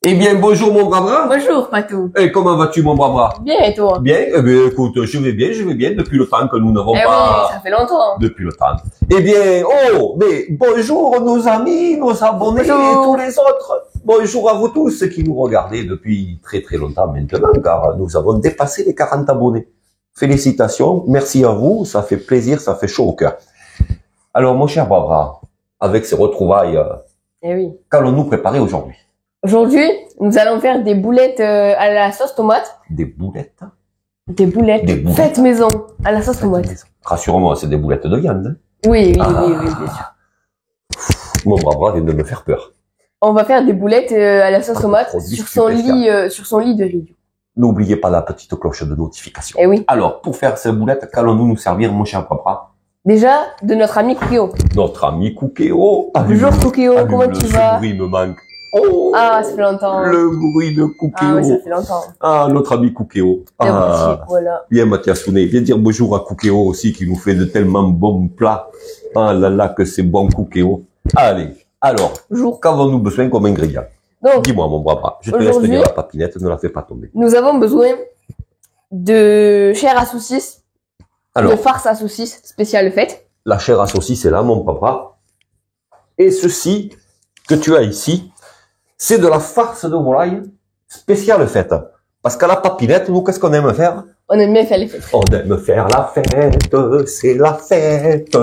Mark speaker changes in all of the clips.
Speaker 1: Eh bien, bonjour mon brave.
Speaker 2: Bonjour, Patou.
Speaker 1: Et comment vas-tu mon brave?
Speaker 2: Bien, et toi?
Speaker 1: Bien, eh bien, écoute, je vais bien, depuis le temps que nous n'avons
Speaker 2: Eh
Speaker 1: pas...
Speaker 2: oui, ça fait longtemps.
Speaker 1: Depuis le temps. Eh bien, mais bonjour nos amis, nos abonnés
Speaker 2: Bonjour.
Speaker 1: et tous les autres. Bonjour à vous tous qui nous regardez depuis très très longtemps maintenant, car nous avons dépassé les 40 abonnés. Félicitations, merci à vous, ça fait plaisir, ça fait chaud au cœur. Alors mon cher Barbara, avec ces retrouvailles,
Speaker 2: Eh oui.
Speaker 1: qu'allons-nous préparer aujourd'hui?
Speaker 2: Aujourd'hui, nous allons faire des boulettes à la sauce tomate.
Speaker 1: Des boulettes?
Speaker 2: Des boulettes faites maison à la sauce tomate.
Speaker 1: Rassure-moi, c'est des boulettes de viande.
Speaker 2: Oui, bien sûr.
Speaker 1: Mon Barbara vient de me faire peur.
Speaker 2: On va faire des boulettes à la sauce tomate sur son lit de riz.
Speaker 1: N'oubliez pas la petite cloche de notification.
Speaker 2: Eh oui.
Speaker 1: Alors, pour faire ces boulettes, qu'allons-nous nous servir, mon cher Barbara?
Speaker 2: Déjà, de notre ami Cookéo.
Speaker 1: Notre ami Cookéo.
Speaker 2: Bonjour Cookéo, comment tu vas?
Speaker 1: Ce bruit me manque. Oh,
Speaker 2: ah, ça fait longtemps.
Speaker 1: Le bruit de Cookéo.
Speaker 2: Ah oui, ça fait longtemps.
Speaker 1: Ah, notre ami Cookéo.
Speaker 2: Voilà.
Speaker 1: Bien Mathias Sounet, viens dire bonjour à Cookéo aussi, qui nous fait de tellement bons plats. Ah là là, que c'est bon Cookéo. Allez, alors, qu'avons-nous besoin comme ingrédient? Donc, dis-moi mon brave, je te laisse tenir la papinette, ne la fais pas tomber.
Speaker 2: Nous avons besoin de chair à saucisse, de farce à saucisse spéciale faite. La
Speaker 1: chair à saucisse est là, mon papa. Et ceci que tu as ici, c'est de la farce de volaille spéciale faite. Parce qu'à la papinette, nous, qu'est-ce qu'on aime faire?
Speaker 2: On aime bien faire les fêtes.
Speaker 1: On aime faire la fête, c'est la fête.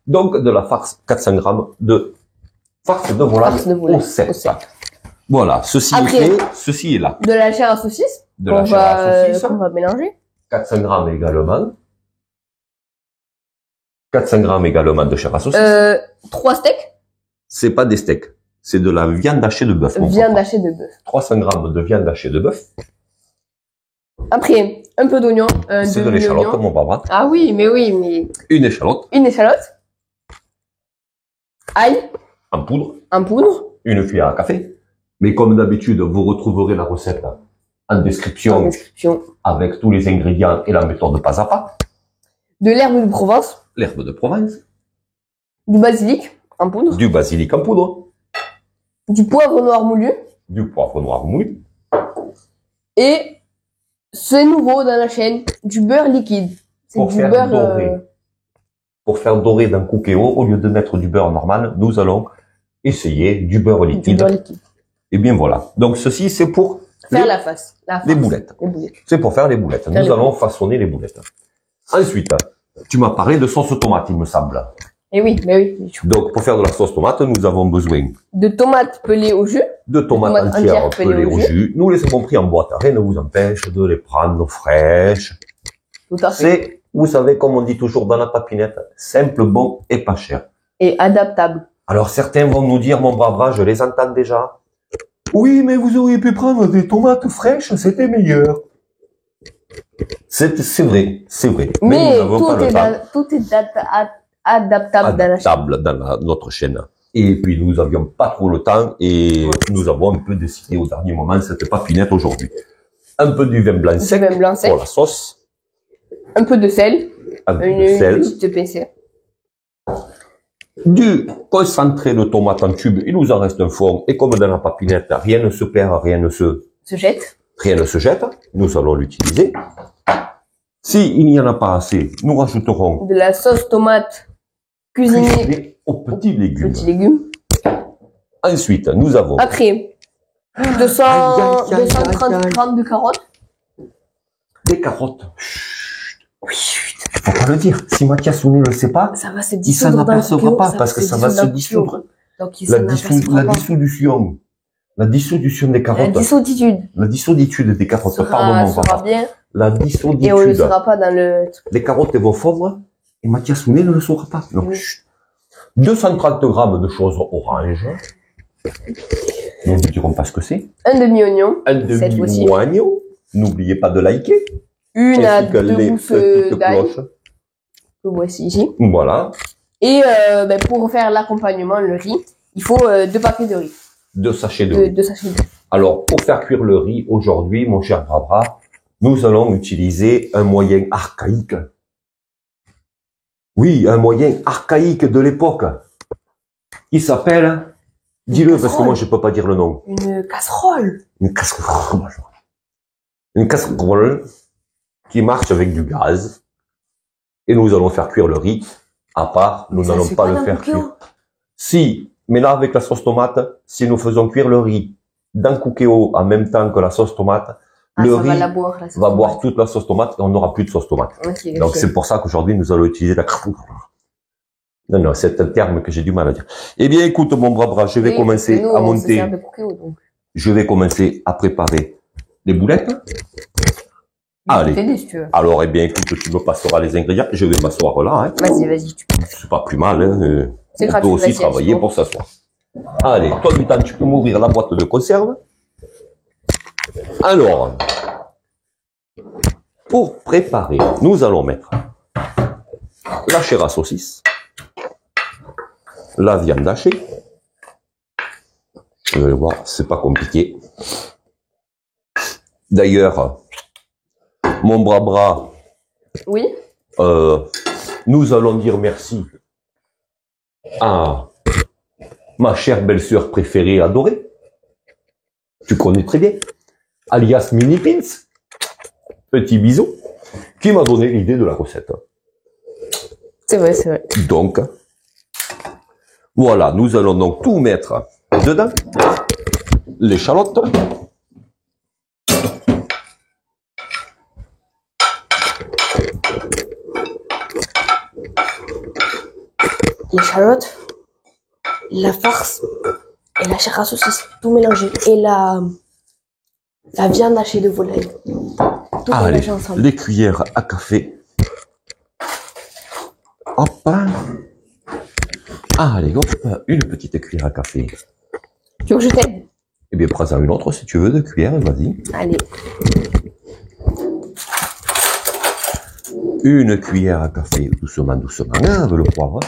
Speaker 1: Donc, de la farce, 400 grammes de farce de volaille au sel. Voilà, ceci est fait, ceci est là.
Speaker 2: De la chair à saucisse.
Speaker 1: De la chair à saucisse.
Speaker 2: On va mélanger.
Speaker 1: 400 grammes également. 400 grammes également de chair à saucisse.
Speaker 2: 3 steaks.
Speaker 1: C'est pas des steaks. C'est de la viande hachée de bœuf.
Speaker 2: Viande hachée de bœuf.
Speaker 1: 300 grammes de viande hachée de bœuf.
Speaker 2: Après, un peu d'oignon.
Speaker 1: C'est de l'échalote, mon papa.
Speaker 2: Ah oui, mais...
Speaker 1: Une échalote.
Speaker 2: Une échalote. Ail.
Speaker 1: En poudre.
Speaker 2: En poudre.
Speaker 1: Une cuillère à café. Mais comme d'habitude, vous retrouverez la recette en description. Avec tous les ingrédients et la méthode pas à pas.
Speaker 2: De l'herbe de Provence.
Speaker 1: L'herbe de Provence.
Speaker 2: Du basilic en poudre.
Speaker 1: Du basilic en poudre.
Speaker 2: Du poivre noir moulu.
Speaker 1: Du poivre noir moulu.
Speaker 2: Et, c'est nouveau dans la chaîne, du beurre liquide. C'est du beurre
Speaker 1: dorer. Pour faire dorer dans Cookéo, au lieu de mettre du beurre normal, nous allons essayer du beurre liquide. Et bien voilà. Donc ceci, c'est pour
Speaker 2: faire
Speaker 1: les boulettes. C'est pour faire les boulettes. Nous allons façonner les boulettes. Ensuite, tu m'as parlé de sauce tomate, il me semble.
Speaker 2: Eh oui, mais oui.
Speaker 1: Donc, pour faire de la sauce tomate, nous avons besoin
Speaker 2: de tomates pelées au jus.
Speaker 1: De tomates entières pelées au jus. Nous les avons pris en boîte. Rien ne vous empêche de les prendre fraîches.
Speaker 2: Tout à fait.
Speaker 1: C'est, vous savez, comme on dit toujours dans la papinette, simple, bon et pas cher.
Speaker 2: Et adaptable.
Speaker 1: Alors, certains vont nous dire, mon brave bras, je les entends déjà. Oui, mais vous auriez pu prendre des tomates fraîches, c'était meilleur. C'est vrai, c'est vrai.
Speaker 2: Mais tout est adaptable
Speaker 1: dans notre chaîne. Et puis, nous avions pas trop le temps et nous avons un peu décidé au dernier moment cette papinette aujourd'hui. Un peu du vin blanc sec pour la sauce.
Speaker 2: Un peu de sel.
Speaker 1: Un peu de sel.
Speaker 2: Une petite pincée.
Speaker 1: Du concentré de tomate en tube, il nous en reste un fond. Et comme dans la papinette, rien ne se perd, rien ne se
Speaker 2: jette.
Speaker 1: Rien ne se jette. Nous allons l'utiliser. S'il n'y en a pas assez, nous rajouterons
Speaker 2: de la sauce tomate cuisinée
Speaker 1: aux petits légumes. Ensuite, nous avons...
Speaker 2: Après, 230 grammes de carottes.
Speaker 1: Des carottes. Chut. Oui, chut. Faut pas le dire. Si Mathias Sounet ne le sait pas,
Speaker 2: ça va se
Speaker 1: il s'en apercevra pas parce que ça va se dissoudre.
Speaker 2: Donc,
Speaker 1: la dissolution des carottes. La dissolutude des carottes. Pardon, mon papa. La dissolutude.
Speaker 2: Et on ne le saura pas dans le...
Speaker 1: Les carottes elles vont fondre et Mathias Sounet ne le saura pas. Donc, 230 grammes de choses oranges. Nous ne dirons pas ce que c'est.
Speaker 2: Un demi-oignon.
Speaker 1: Un demi-oignon. N'oubliez pas de liker.
Speaker 2: Une à 2 gousses d'ail. Que voici ici.
Speaker 1: Voilà.
Speaker 2: Et pour faire l'accompagnement, le riz, il faut 2 paquets de riz.
Speaker 1: 2 sachets de riz.
Speaker 2: 2 sachets de riz.
Speaker 1: Alors, pour faire cuire le riz, aujourd'hui, mon cher Barbara, nous allons utiliser un moyen archaïque. Oui, un moyen archaïque de l'époque. Il s'appelle Dis-le, parce que moi, je peux pas dire le nom.
Speaker 2: Une casserole.
Speaker 1: Une casserole. Une casserole qui marche avec du gaz. Et nous allons faire cuire le riz. À part, nous n'allons pas le faire cuire. Si, mais là, avec la sauce tomate, si nous faisons cuire le riz dans Cookéo en même temps que la sauce tomate, le riz va boire toute la sauce tomate et on n'aura plus de sauce tomate. Okay, donc, c'est pour ça qu'aujourd'hui, nous allons utiliser la Non, non, c'est un terme que j'ai du mal à dire. Eh bien, écoute, mon bras, je vais commencer à monter. Je vais commencer à préparer les boulettes. Allez. Si tu veux. Alors, eh bien, écoute, tu me passeras les ingrédients. Je vais m'asseoir là. Hein.
Speaker 2: Vas-y.
Speaker 1: C'est pas plus mal. Hein. On peut aussi travailler pour s'asseoir. Allez, toi, du temps, tu peux m'ouvrir la boîte de conserve. Alors, pour préparer, nous allons mettre la chair à saucisse, la viande hachée. Vous allez voir, c'est pas compliqué. D'ailleurs, mon bras.
Speaker 2: Oui.
Speaker 1: Nous allons dire merci à ma chère belle-sœur préférée adorée. Tu connais très bien. Alias Mini Pins. Petit bisou. Qui m'a donné l'idée de la recette.
Speaker 2: C'est vrai.
Speaker 1: Donc, voilà, nous allons donc tout mettre dedans. L'échalote.
Speaker 2: L'échalote, la farce et la chair à saucisse, tout mélangé. Et la viande hachée de volaille. Tout mélangé ensemble.
Speaker 1: Les cuillères à café. Hop. Allez, hop, une petite cuillère à café.
Speaker 2: Tu veux que je t'aide?
Speaker 1: Eh bien, prends-en une autre si tu veux, de cuillère, vas-y.
Speaker 2: Allez.
Speaker 1: Une cuillère à café, doucement, avec le poivre.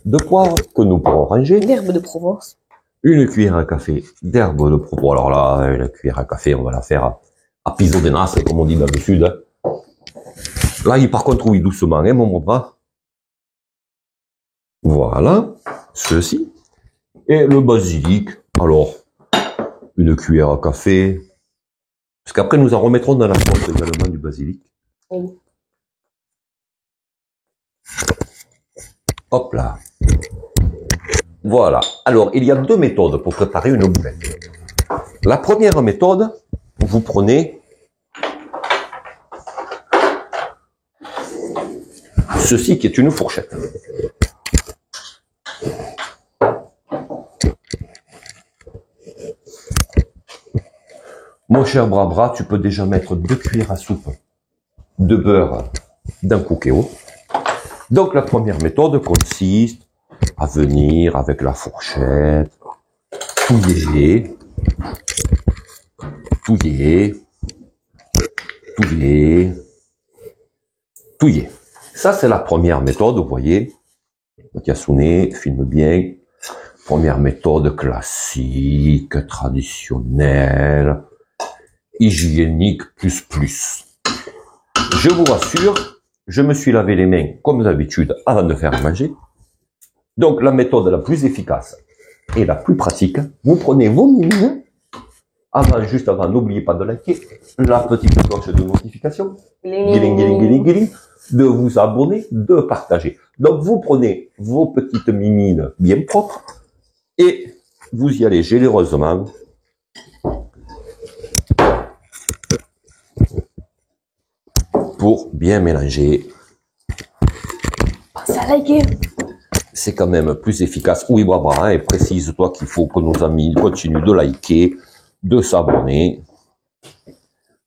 Speaker 1: De poivre que nous pourrons ranger.
Speaker 2: D'herbe de Provence.
Speaker 1: Une cuillère à café d'herbe de Provence. Alors là, une cuillère à café, on va la faire à piso de nas, comme on dit dans le sud. Là, par contre, oui, doucement, hein, mon bras. Voilà, ceci. Et le basilic. Alors, une cuillère à café. Parce qu'après, nous en remettrons dans la sauce également du basilic.
Speaker 2: Oui.
Speaker 1: Hop là. Voilà. Alors, il y a deux méthodes pour préparer une boulette. La première méthode, vous prenez ceci qui est une fourchette. Mon cher bras, tu peux déjà mettre 2 cuillères à soupe de beurre d'un Cookéo. Donc, la première méthode consiste à venir avec la fourchette, touiller. Ça, c'est la première méthode, vous voyez. Yasune filme bien. Première méthode classique, traditionnelle, hygiénique, plus. Je vous rassure, je me suis lavé les mains, comme d'habitude, avant de faire manger. Donc, la méthode la plus efficace et la plus pratique, vous prenez vos mimines, juste avant, n'oubliez pas de liker, la petite cloche de notification, de vous abonner, de partager. Donc, vous prenez vos petites mimines bien propres et vous y allez généreusement. Pour bien mélanger.
Speaker 2: Pensez à liker.
Speaker 1: C'est quand même plus efficace. Oui, Barbara, et précise-toi qu'il faut que nos amis continuent de liker, de s'abonner.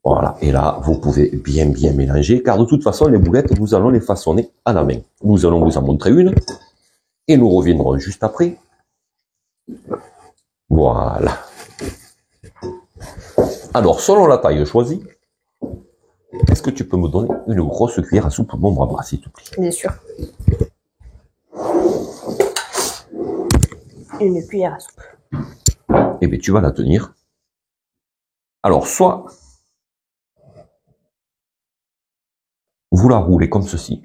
Speaker 1: Voilà. Et là, vous pouvez bien mélanger, car de toute façon, les boulettes, nous allons les façonner à la main. Nous allons vous en montrer une, et nous reviendrons juste après. Voilà. Alors, selon la taille choisie, est-ce que tu peux me donner une grosse cuillère à soupe, mon bras, s'il te plaît?
Speaker 2: Bien sûr. Une cuillère à soupe.
Speaker 1: Eh bien, tu vas la tenir. Alors, soit vous la roulez comme ceci.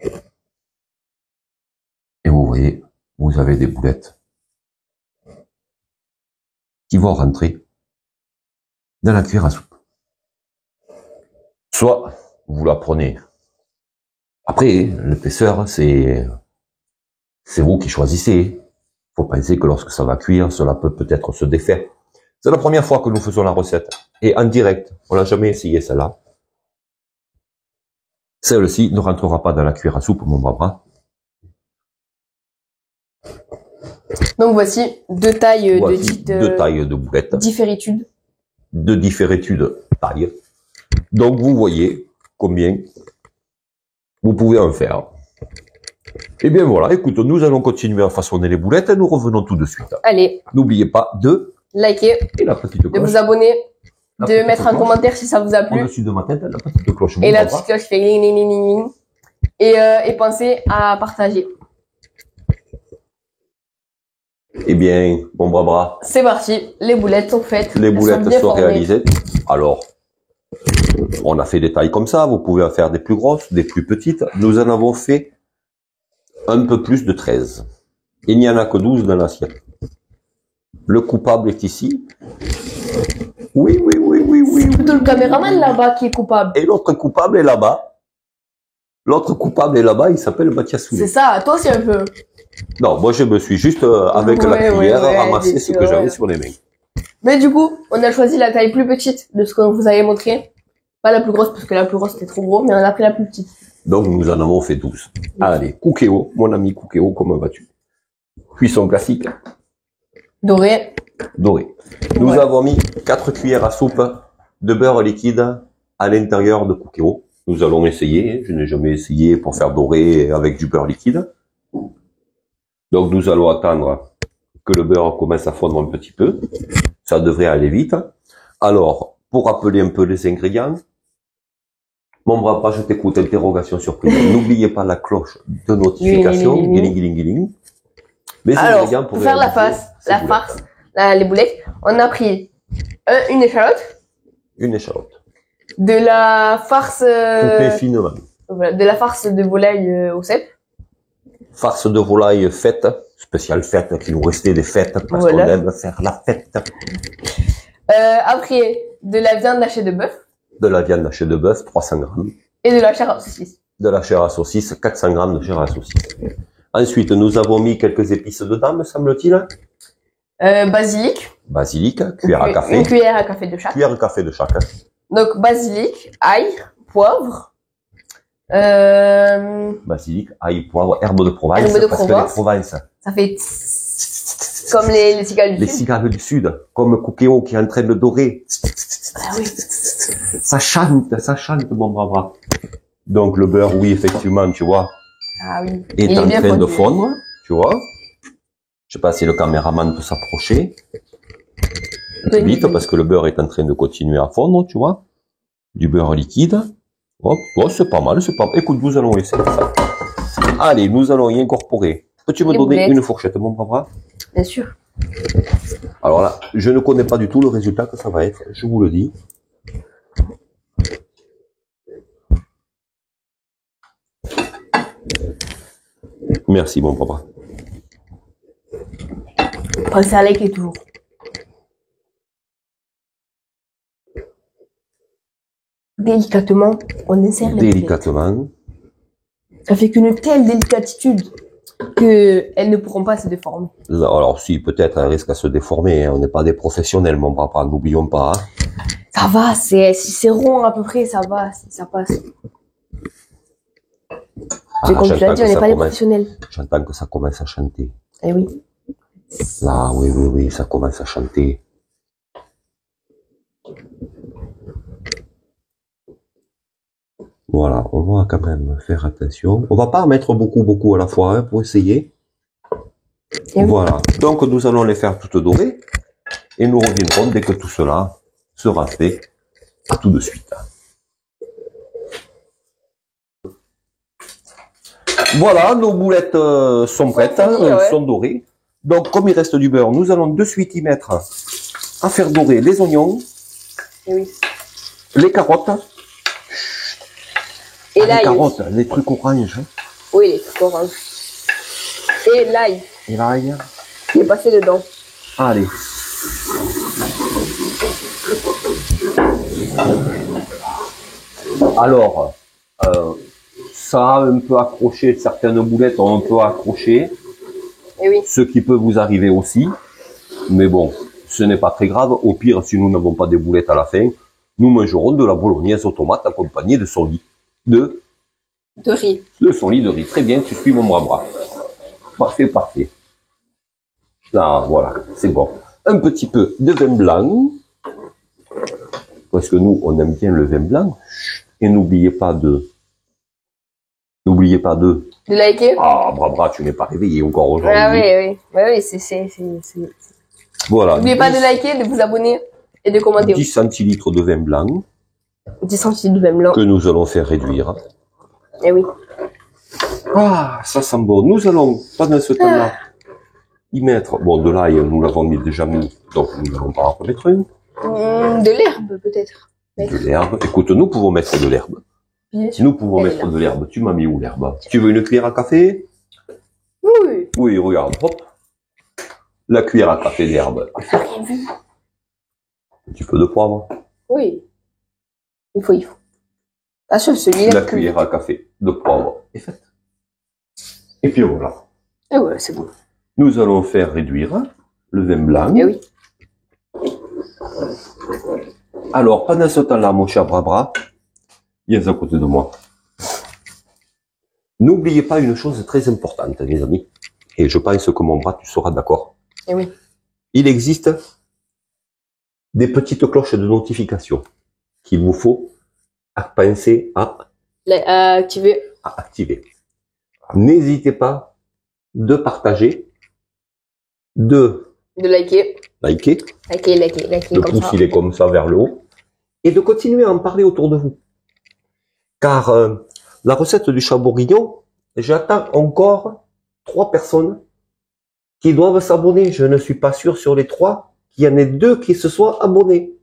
Speaker 1: Et vous voyez, vous avez des boulettes qui vont rentrer dans la cuillère à soupe. Soit vous la prenez. Après, l'épaisseur, c'est vous qui choisissez. Faut penser que lorsque ça va cuire, cela peut peut-être se défaire. C'est la première fois que nous faisons la recette. Et en direct. On l'a jamais essayé, celle-là. Celle-ci ne rentrera pas dans la cuillère à soupe, mon bras.
Speaker 2: Donc voici deux tailles
Speaker 1: deux tailles de boulettes.
Speaker 2: Différitude.
Speaker 1: De différitude taille. Donc vous voyez combien vous pouvez en faire. Et bien voilà, écoute, nous allons continuer à façonner les boulettes et nous revenons tout de suite.
Speaker 2: Allez.
Speaker 1: N'oubliez pas de
Speaker 2: liker,
Speaker 1: et la petite cloche,
Speaker 2: de vous abonner, de mettre un commentaire si ça vous a plu.
Speaker 1: Au-dessus de ma tête, la petite cloche.
Speaker 2: Et la petite cloche fait gling, gling, gling, gling. Et pensez à partager.
Speaker 1: Eh bien, bon bras.
Speaker 2: C'est parti, les boulettes sont faites.
Speaker 1: Les boulettes sont réalisées. Alors, on a fait des tailles comme ça, vous pouvez en faire des plus grosses, des plus petites. Nous en avons fait un peu plus de 13. Il n'y en a que 12 dans l'assiette. Le coupable est ici. Oui.
Speaker 2: C'est plutôt le caméraman là-bas qui est coupable.
Speaker 1: Et l'autre coupable est là-bas. L'autre coupable est là-bas, il s'appelle Mathias Soulet.
Speaker 2: C'est ça, toi aussi un peu.
Speaker 1: Non, moi je me suis juste avec la cuillère ramassé ce que j'avais sur les mains.
Speaker 2: Mais du coup, on a choisi la taille plus petite de ce qu'on vous avait montré. Pas la plus grosse parce que la plus grosse c'était trop gros, mais on a pris la plus petite.
Speaker 1: Donc nous en avons fait 12. Allez, Cookéo, mon ami Cookéo, comment vas-tu? Cuisson classique.
Speaker 2: Doré.
Speaker 1: Nous avons mis 4 cuillères à soupe de beurre liquide à l'intérieur de Cookéo. Nous allons essayer, je n'ai jamais essayé pour faire dorer avec du beurre liquide. Donc nous allons attendre que le beurre commence à fondre un petit peu. Ça devrait aller vite. Alors, pour rappeler un peu les ingrédients, mon bras, je t'écoute, interrogation surprise. N'oubliez pas la cloche de notification. Guiling. Les
Speaker 2: ingrédients pour faire la farce, les boulettes, on a pris une échalote.
Speaker 1: Une échalote.
Speaker 2: De la farce...
Speaker 1: coupée finement.
Speaker 2: Voilà, de la farce de volaille au cèpe.
Speaker 1: Farce de volaille faite, spéciale fête, qui nous restait des fêtes, parce qu'on aime faire la fête.
Speaker 2: Après, de la viande hachée de bœuf.
Speaker 1: De la viande hachée de bœuf, 300 grammes.
Speaker 2: Et de la chair à saucisse.
Speaker 1: De la chair à saucisse, 400 grammes de chair à saucisse. Ensuite, nous avons mis quelques épices dedans, me semble-t-il.
Speaker 2: Basilic.
Speaker 1: Basilic, cuillère à café.
Speaker 2: Une cuillère à café de chaque.
Speaker 1: Cuillère à café de chaque.
Speaker 2: Donc, basilic, ail, poivre.
Speaker 1: Basilic, ail, poivre, herbe de Provence.
Speaker 2: Herbe de
Speaker 1: parce que les Provence.
Speaker 2: Ça fait comme les cigales du
Speaker 1: Sud. Les cigales du Sud, comme Cookéo qui est en train de dorer.
Speaker 2: Ah oui.
Speaker 1: Ça chante, mon bras. Donc le beurre, oui, effectivement, tu vois, est en train de fondre, tu vois. Je sais pas si le caméraman peut s'approcher. Vite, parce que le beurre est en train de continuer à fondre, tu vois. Du beurre liquide. Hop, oh, c'est pas mal, c'est pas mal. Écoute, nous allons essayer ça. Allez, nous allons y incorporer. Peux-tu me donner une fourchette, mon bras?
Speaker 2: Bien sûr.
Speaker 1: Alors là, je ne connais pas du tout le résultat que ça va être, je vous le dis. Merci, mon papa.
Speaker 2: Pensez à liker toujours. Délicatement, on insère les
Speaker 1: délicatement.
Speaker 2: Avec une telle délicatitude qu'elles ne pourront pas se déformer.
Speaker 1: Alors si, peut-être, elles risquent à se déformer. Hein. On n'est pas des professionnels, mon papa, n'oublions pas. Hein.
Speaker 2: Ça va, si c'est rond à peu près, ça va, ça passe. Comme tu l'as dit, on n'est pas des professionnels.
Speaker 1: J'entends que ça commence à chanter.
Speaker 2: Eh oui.
Speaker 1: Là, oui, ça commence à chanter. Voilà, on va quand même faire attention. On va pas en mettre beaucoup à la fois hein, pour essayer. Et voilà. Oui. Donc nous allons les faire toutes dorées et nous reviendrons dès que tout cela sera fait. À tout de suite. Voilà, nos boulettes sont prêtes, sont dorées. Donc comme il reste du beurre, nous allons de suite y mettre à faire dorer les oignons, les carottes.
Speaker 2: Et l'ail.
Speaker 1: Les carottes, les trucs oranges.
Speaker 2: Oui, les trucs oranges. Et l'ail.
Speaker 1: Et l'ail.
Speaker 2: Qui est passé dedans.
Speaker 1: Allez. Alors, ça a un peu accroché, certaines boulettes ont un peu accroché.
Speaker 2: Et oui.
Speaker 1: Ce qui peut vous arriver aussi. Mais bon, ce n'est pas très grave. Au pire, si nous n'avons pas des boulettes à la fin, nous mangerons de la bolognaise aux tomates accompagnée de son lit. De
Speaker 2: riz.
Speaker 1: De son lit de riz. Très bien, tu suis mon bras. Parfait, parfait. Là, voilà, c'est bon. Un petit peu de vin blanc. Parce que nous, on aime bien le vin blanc. Et n'oubliez pas de... De
Speaker 2: liker.
Speaker 1: Ah, Barbara, tu n'es pas réveillé encore aujourd'hui.
Speaker 2: Ah oui, oui, c'est.
Speaker 1: Voilà.
Speaker 2: N'oubliez pas de liker, de vous abonner et de commenter.
Speaker 1: 10 centilitres de vin blanc.
Speaker 2: 10 centilitres de vin blanc.
Speaker 1: Que nous allons faire réduire.
Speaker 2: Eh oui.
Speaker 1: Ah, ça sent bon. Nous allons, pendant ce temps-là, y mettre... Bon, de l'ail, nous l'avons déjà mis, donc nous n'allons pas en remettre une.
Speaker 2: De l'herbe, peut-être.
Speaker 1: De l'herbe. Écoute, nous pouvons mettre de l'herbe. Nous pouvons mettre de l'herbe. Tu m'as mis où l'herbe? Tu veux une cuillère à café?
Speaker 2: Oui.
Speaker 1: Oui, regarde, hop. La cuillère à café d'herbe.
Speaker 2: J'ai rien vu.
Speaker 1: Un petit peu de poivre.
Speaker 2: Oui. Il faut. Ah, celui-là.
Speaker 1: La cuillère à café de poivre est faite. Et puis voilà.
Speaker 2: Et ouais, c'est bon.
Speaker 1: Nous allons faire réduire le vin blanc.
Speaker 2: Eh oui.
Speaker 1: Alors, pendant ce temps-là, mon cher Barbara, viens à côté de moi. N'oubliez pas une chose très importante, mes amis. Et je pense que mon bras, tu seras d'accord.
Speaker 2: Eh oui.
Speaker 1: Il existe des petites cloches de notification qu'il vous faut penser à
Speaker 2: activer.
Speaker 1: N'hésitez pas de partager, de
Speaker 2: liker.
Speaker 1: Liker.
Speaker 2: De
Speaker 1: pousser comme ça vers le haut. Et de continuer à en parler autour de vous. Car la recette du chat bourguignon, j'attends encore 3 personnes qui doivent s'abonner. Je ne suis pas sûr sur les 3 qu'il y en ait 2 qui se soient abonnés.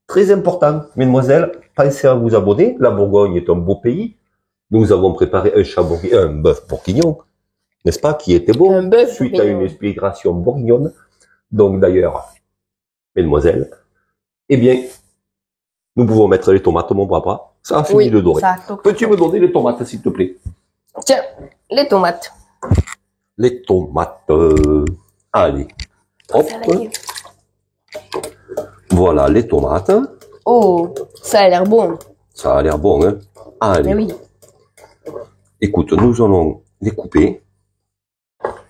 Speaker 1: Très important, mesdemoiselles, pensez à vous abonner. La Bourgogne est un beau pays. Nous avons préparé un bœuf bourguignon, n'est-ce pas, qui était beau, suite à une expiration bourguignonne. Donc d'ailleurs, mesdemoiselles, eh bien, nous pouvons mettre les tomates, mon papa. Ça a fini de dorer. Peux-tu me donner les tomates, s'il te plaît?
Speaker 2: Tiens, les tomates.
Speaker 1: Les tomates. Allez. Hop. Voilà, les tomates.
Speaker 2: Oh, ça a l'air bon.
Speaker 1: Ça a l'air bon, hein? Allez.
Speaker 2: Mais oui.
Speaker 1: Écoute, nous allons les couper.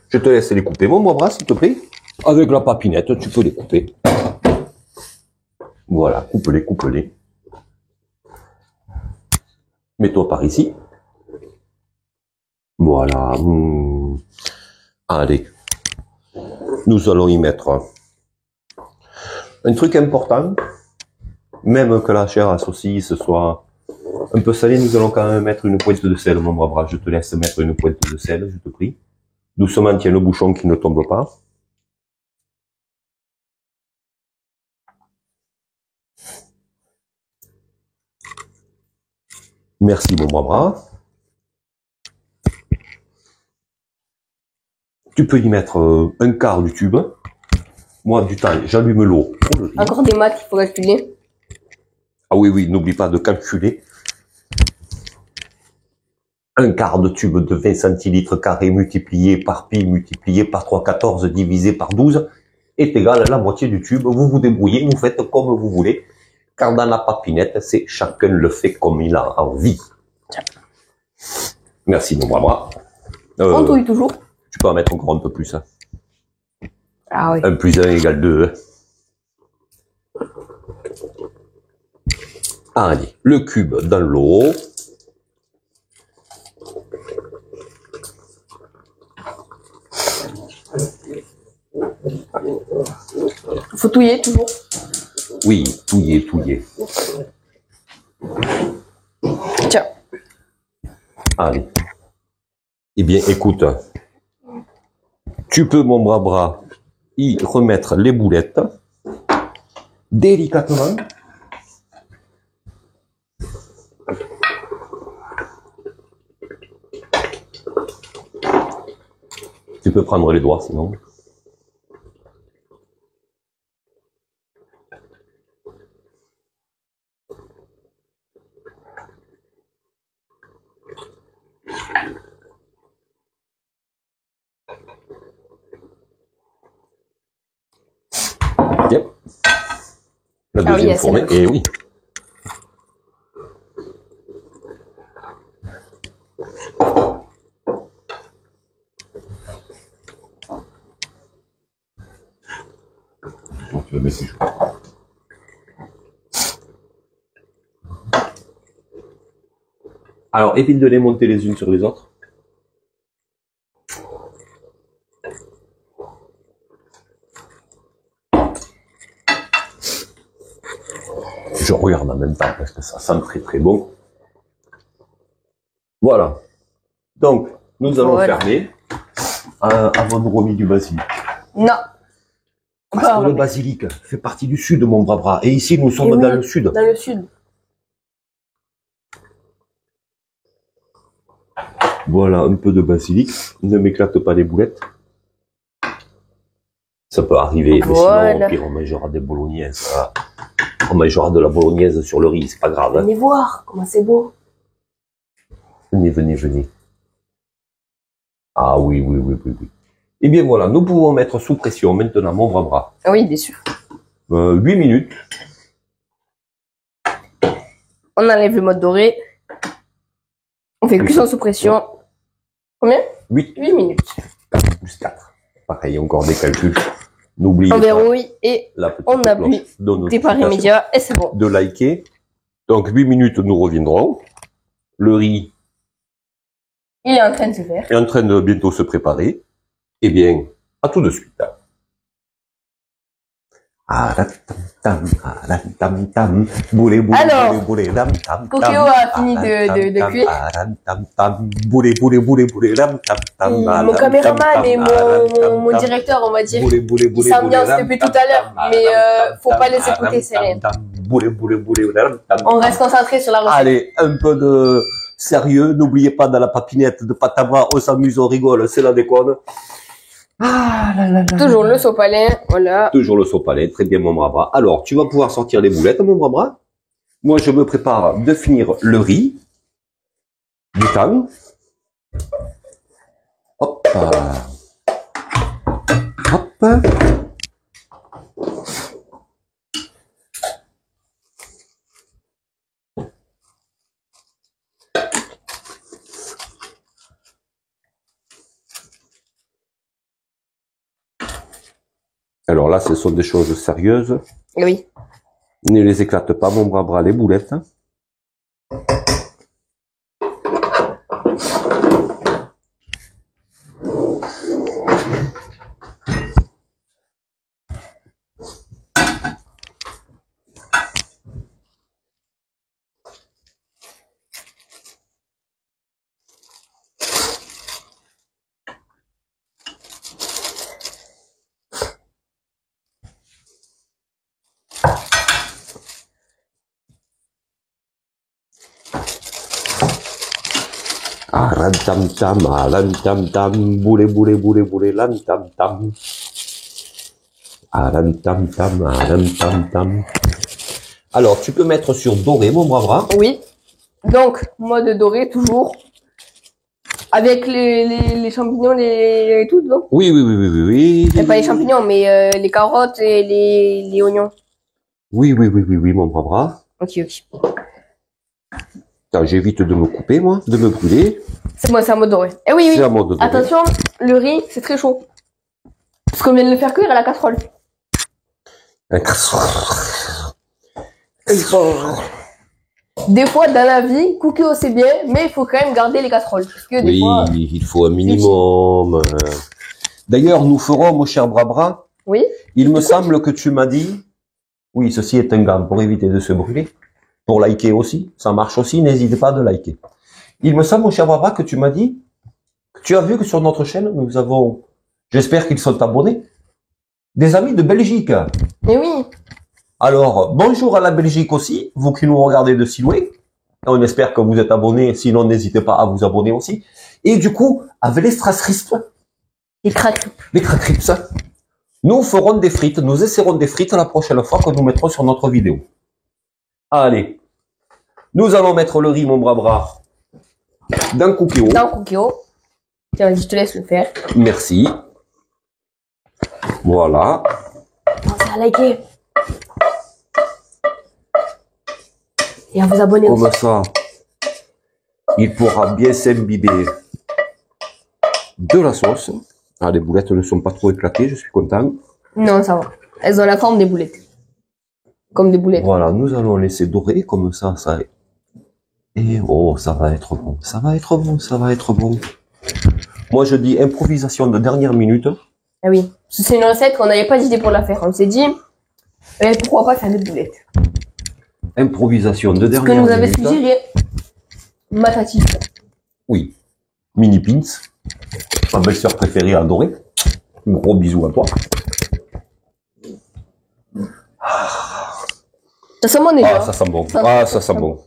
Speaker 1: Je te laisse les couper, mon bras, s'il te plaît. Avec la papinette, tu peux les couper. Voilà, coupe-les, coupe-les. Mets-toi par ici. Voilà. Allez. Nous allons y mettre un truc important. Même que la chair à saucisse soit un peu salée, nous allons quand même mettre une pointe de sel, mon bras. Je te laisse mettre une pointe de sel, je te prie. Doucement, tiens le bouchon qui ne tombe pas. Merci, mon bras. Tu peux y mettre un quart du tube. Moi, du temps, j'allume l'eau.
Speaker 2: Encore des maths, il faut calculer.
Speaker 1: Ah oui, oui, n'oublie pas de calculer. Un quart de tube de 20 centilitres carrés multiplié par pi multiplié par 3,14 divisé par 12 est égal à la moitié du tube. Vous vous débrouillez, vous faites comme vous voulez. Car dans la papinette, c'est chacun le fait comme il a envie. Merci, mon bras.
Speaker 2: On touille toujours.
Speaker 1: Tu peux en mettre encore un peu plus. Hein.
Speaker 2: Ah oui.
Speaker 1: 1 plus 1 égale 2. Allez, le cube dans l'eau.
Speaker 2: Faut touiller toujours.
Speaker 1: Oui, touiller, touiller.
Speaker 2: Tiens.
Speaker 1: Allez. Eh bien, écoute. Tu peux, mon bras, y remettre les boulettes. Délicatement. Tu peux prendre les doigts, sinon. Tiens. La
Speaker 2: Ah oui,
Speaker 1: deuxième fournée. Et oui. Bon, tu vas mettre chaud. Alors, évite de les monter les unes sur les autres. Je regarde en même temps parce que ça sent très très bon. Voilà. Donc, nous allons fermer. Avons-nous remis du basilic?
Speaker 2: Non.
Speaker 1: Parce que le basilic fait partie du sud, mon bras. Et ici, nous sommes dans le sud.
Speaker 2: Dans le sud.
Speaker 1: Voilà, un peu de basilic. Ne m'éclate pas les boulettes. Ça peut arriver, mais sinon, au pire, on mangera des bolognaises. On mangera de la bolognaise sur le riz, c'est pas grave.
Speaker 2: Venez voir comment c'est beau.
Speaker 1: Venez, venez, venez. Ah oui, oui, oui, oui, oui. Eh bien voilà, nous pouvons mettre sous pression maintenant mon bras.
Speaker 2: Ah oui, bien sûr.
Speaker 1: 8 minutes.
Speaker 2: On enlève le mode doré. On fait cuisson sous pression. Combien?
Speaker 1: 8
Speaker 2: minutes.
Speaker 1: 4 plus 4. Pareil, encore des calculs. N'oubliez pas.
Speaker 2: On verrouille et on appuie. Départ immédiat et c'est bon.
Speaker 1: De liker. Donc 8 minutes, nous reviendrons. Le riz.
Speaker 2: Il est en train de se faire.
Speaker 1: Est en train de bientôt se préparer. Eh bien, à tout de suite.
Speaker 2: Alors, Kokeo a fini de cuire. Mon caméraman et mon directeur, on va dire, ils s'ambiancent depuis tout à l'heure, mais faut pas les écouter, c'est rien. On reste concentré sur la recette.
Speaker 1: Allez, un peu de sérieux, n'oubliez pas dans la papinette de Patama, on s'amuse, on rigole, c'est la déconne.
Speaker 2: Toujours le sopalin, voilà.
Speaker 1: Toujours le sopalin, très bien mon bras. Alors, tu vas pouvoir sortir les boulettes, mon bras. Moi, je me prépare de finir le riz. Du temps. Hop. Hop. Alors là, ce sont des choses sérieuses.
Speaker 2: Oui.
Speaker 1: Ne les éclate pas, mon bras, les boulettes. Ram tam tam, lam tam tam, boule boule boule boule, lam tam tam. Ram tam tam, lam tam tam. Alors, tu peux mettre sur doré, mon bras.
Speaker 2: Oui. Donc, mode doré, toujours. Avec les champignons, et tout, non?
Speaker 1: Oui, oui, oui, oui, oui, oui.
Speaker 2: Et pas les champignons, mais les carottes et les oignons.
Speaker 1: Oui, oui, oui, oui, oui, mon bras.
Speaker 2: Ok, ok.
Speaker 1: J'évite de me couper, moi, de me brûler.
Speaker 2: C'est moi, c'est un mode doré. Eh oui, oui.
Speaker 1: C'est un mode doré.
Speaker 2: Attention, le riz, c'est très chaud. Parce qu'on vient de le faire cuire à la casserole. Des fois, dans la vie, cooker c'est bien, mais il faut quand même garder les casseroles. Parce que des fois,
Speaker 1: il faut un minimum. D'ailleurs, nous ferons, mon cher Brabra.
Speaker 2: Oui.
Speaker 1: Il me semble que tu m'as dit, oui, ceci est un gant pour éviter de se brûler. Pour liker aussi, ça marche aussi, n'hésitez pas de liker. Il me semble, mon cher Brabra, que tu m'as dit, que tu as vu que sur notre chaîne, nous avons, j'espère qu'ils sont abonnés, des amis de Belgique.
Speaker 2: Et oui.
Speaker 1: Alors, bonjour à la Belgique aussi, vous qui nous regardez de si loin. On espère que vous êtes abonnés, sinon n'hésitez pas à vous abonner aussi. Et du coup, avec les strassristes,
Speaker 2: Les craques.
Speaker 1: les cracrips, nous ferons des frites, nous essaierons des frites la prochaine fois que nous mettrons sur notre vidéo. Allez, nous allons mettre le riz, mon bras, dans Cookéo.
Speaker 2: Dans Cookéo. Tiens, vas-y, je te laisse le faire.
Speaker 1: Merci. Voilà.
Speaker 2: Non, à liker. Et à vous abonner
Speaker 1: aussi. Comme ça, il pourra bien s'imbiber de la sauce. Ah, les boulettes ne sont pas trop éclatées, je suis content.
Speaker 2: Non, ça va. Elles ont la forme des boulettes. Comme des boulettes.
Speaker 1: Voilà, nous allons laisser dorer comme ça, Et oh, ça va être bon, ça va être bon, ça va être bon. Moi, je dis improvisation de dernière minute.
Speaker 2: Ah oui, c'est une recette qu'on n'avait pas d'idée pour la faire. On s'est dit, pourquoi pas faire des boulettes.
Speaker 1: Improvisation de dernière minute.
Speaker 2: Ce que nous avait suggéré Matati.
Speaker 1: Oui, Mini Pins, ma belle-sœur préférée adorée. Un gros bisou à toi.
Speaker 2: Ça sent bon déjà.
Speaker 1: Ah, ça sent bon. Ah, ça sent bon.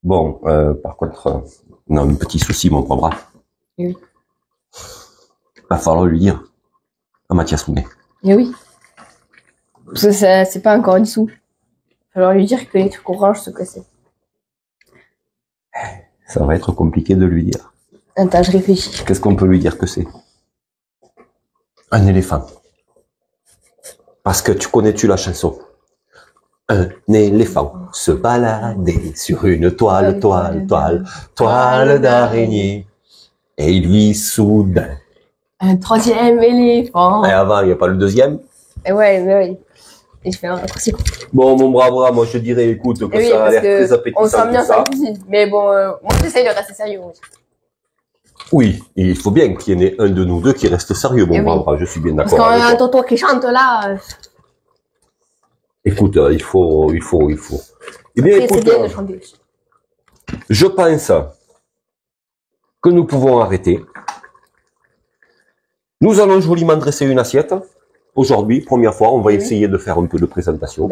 Speaker 1: Bon, par contre, on a un petit souci, mon bras.
Speaker 2: Oui.
Speaker 1: Va falloir lui dire à Mathias Soumet.
Speaker 2: Et oui. Parce que c'est pas encore dissous. Il va falloir lui dire que les trucs oranges, ce que c'est.
Speaker 1: Ça va être compliqué de lui dire.
Speaker 2: Attends, je réfléchis.
Speaker 1: Qu'est-ce qu'on peut lui dire que c'est? Un éléphant. Parce que connais-tu la chanson? Un éléphant se baladait sur une toile d'araignée. Et il vit soudain
Speaker 2: un troisième éléphant.
Speaker 1: Et avant, il n'y a pas le deuxième?
Speaker 2: Et ouais, mais oui. Et je fais un raccourci.
Speaker 1: Bon, mon bras, moi je te dirais, écoute, que ça a l'air très appétissant.
Speaker 2: On sent bien sa cuisine. Mais bon, moi j'essaye de rester sérieux.
Speaker 1: Oui, il faut bien qu'il y en ait un de nous deux qui reste sérieux, mon bras, je suis bien d'accord.
Speaker 2: Parce qu'on a un tonton qui chante là.
Speaker 1: Écoute, il faut. Eh bien,
Speaker 2: après,
Speaker 1: écoute,
Speaker 2: bien de chanter aussi.
Speaker 1: Je pense que nous pouvons arrêter. Nous allons joliment dresser une assiette. Aujourd'hui, première fois, on va essayer de faire un peu de présentation.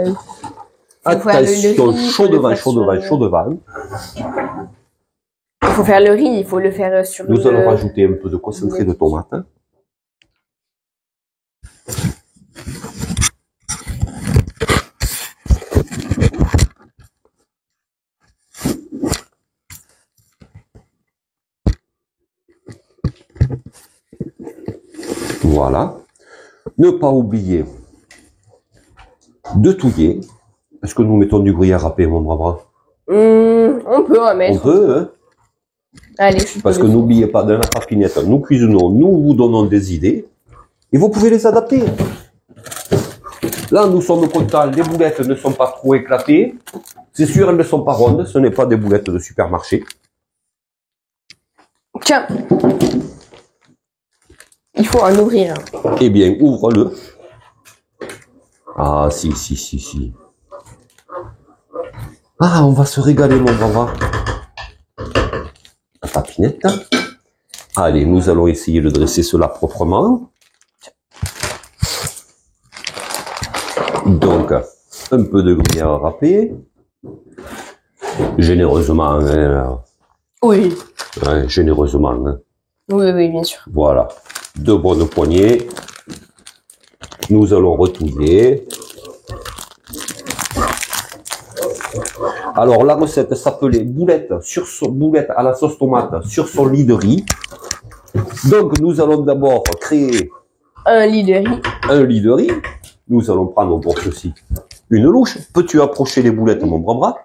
Speaker 1: Attention, chaud devant.
Speaker 2: Il faut faire le riz, il faut le faire sur
Speaker 1: Nous allons rajouter un peu de concentré de tomate. Voilà. Ne pas oublier de touiller. Est-ce que nous mettons du gruyère râpé, mon bras?
Speaker 2: On peut en mettre.
Speaker 1: On peut, hein?
Speaker 2: Allez,
Speaker 1: parce que n'oubliez pas, dans la papinette, nous cuisinons, nous vous donnons des idées, et vous pouvez les adapter. Là, nous sommes contents, les boulettes ne sont pas trop éclatées. C'est sûr, elles ne sont pas rondes, ce n'est pas des boulettes de supermarché.
Speaker 2: Tiens. Il faut en ouvrir.
Speaker 1: Eh bien, ouvre-le. Ah, si. Ah, on va se régaler, mon bras. La papinette. Allez, nous allons essayer de dresser cela proprement. Donc, un peu de gruyère râpée. Généreusement. Hein.
Speaker 2: Oui.
Speaker 1: Ouais, généreusement. Hein.
Speaker 2: Oui, bien sûr.
Speaker 1: Voilà. 2 bonnes poignées. Nous allons retouiller. Alors, la recette s'appelait boulette à la sauce tomate sur son lit de riz. Donc, nous allons d'abord créer
Speaker 2: un lit de riz.
Speaker 1: Nous allons prendre pour ceci une louche. Peux-tu approcher les boulettes, mon bras?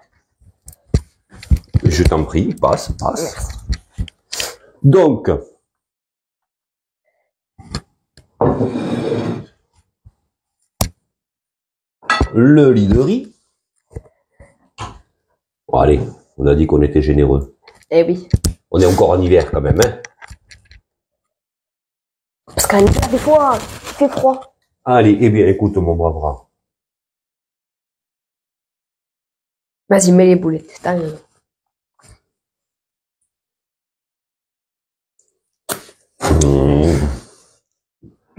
Speaker 1: Je t'en prie, passe. Donc, le lit de riz. Bon, allez, on a dit qu'on était généreux.
Speaker 2: Eh oui.
Speaker 1: On est encore en hiver quand même, hein.
Speaker 2: Parce qu'en hiver, des fois, il fait froid.
Speaker 1: Allez, eh bien, écoute mon bras.
Speaker 2: Vas-y, mets les boulettes, t'as raison.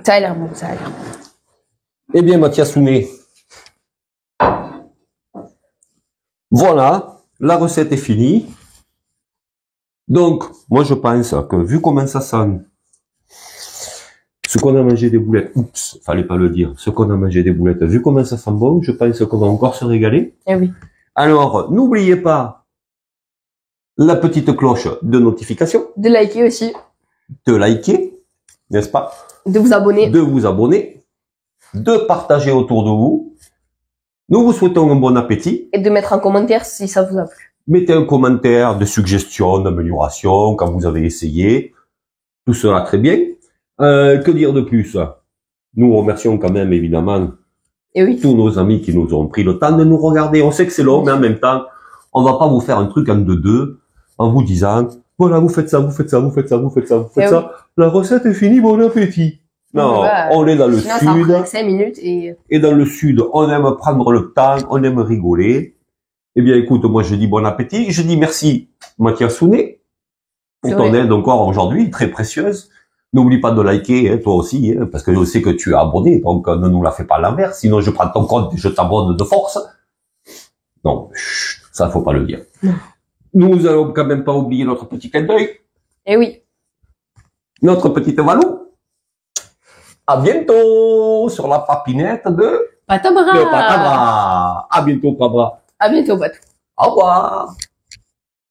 Speaker 2: Ça a l'air bon, ça a l'air bon.
Speaker 1: Eh bien, Mathias Soumet. Voilà, la recette est finie. Donc, moi je pense que vu comment ça sent, ce qu'on a mangé des boulettes, oups, fallait pas le dire, ce qu'on a mangé des boulettes, vu comment ça sent bon, je pense qu'on va encore se régaler.
Speaker 2: Eh oui.
Speaker 1: Alors, n'oubliez pas la petite cloche de notification.
Speaker 2: De liker aussi.
Speaker 1: De liker, n'est-ce pas?
Speaker 2: De vous abonner.
Speaker 1: De vous abonner. de partager autour de vous. Nous vous souhaitons un bon appétit.
Speaker 2: Et de mettre un commentaire si ça vous a plu.
Speaker 1: Mettez un commentaire de suggestions, d'amélioration quand vous avez essayé. Tout cela très bien. Que dire de plus? Nous remercions quand même évidemment tous nos amis qui nous ont pris le temps de nous regarder. On sait que c'est long, mais en même temps, on va pas vous faire un truc en deux en vous disant voilà, vous faites ça, vous faites ça, vous faites ça, vous faites ça, vous faites ça. La recette est finie, bon appétit. Non, on est dans le sud.
Speaker 2: Ça 5 minutes et
Speaker 1: dans le sud, on aime prendre le temps, on aime rigoler. Eh bien, écoute, moi, je dis bon appétit. Je dis merci, Mathias Sounet, pour ton aide encore aujourd'hui, très précieuse. N'oublie pas de liker, hein, toi aussi, hein, parce que je sais que tu es abonné, donc ne nous la fais pas à l'envers. Sinon, je prends ton compte et je t'abonne de force. Non, chut, ça, faut pas le dire. Non. Nous allons quand même pas oublier notre petit clin d'œil.
Speaker 2: Eh oui.
Speaker 1: Notre petite Valou. À bientôt sur la papinette de
Speaker 2: Patabra.
Speaker 1: À bientôt, Pabra.
Speaker 2: À bientôt, Patou.
Speaker 1: Au revoir.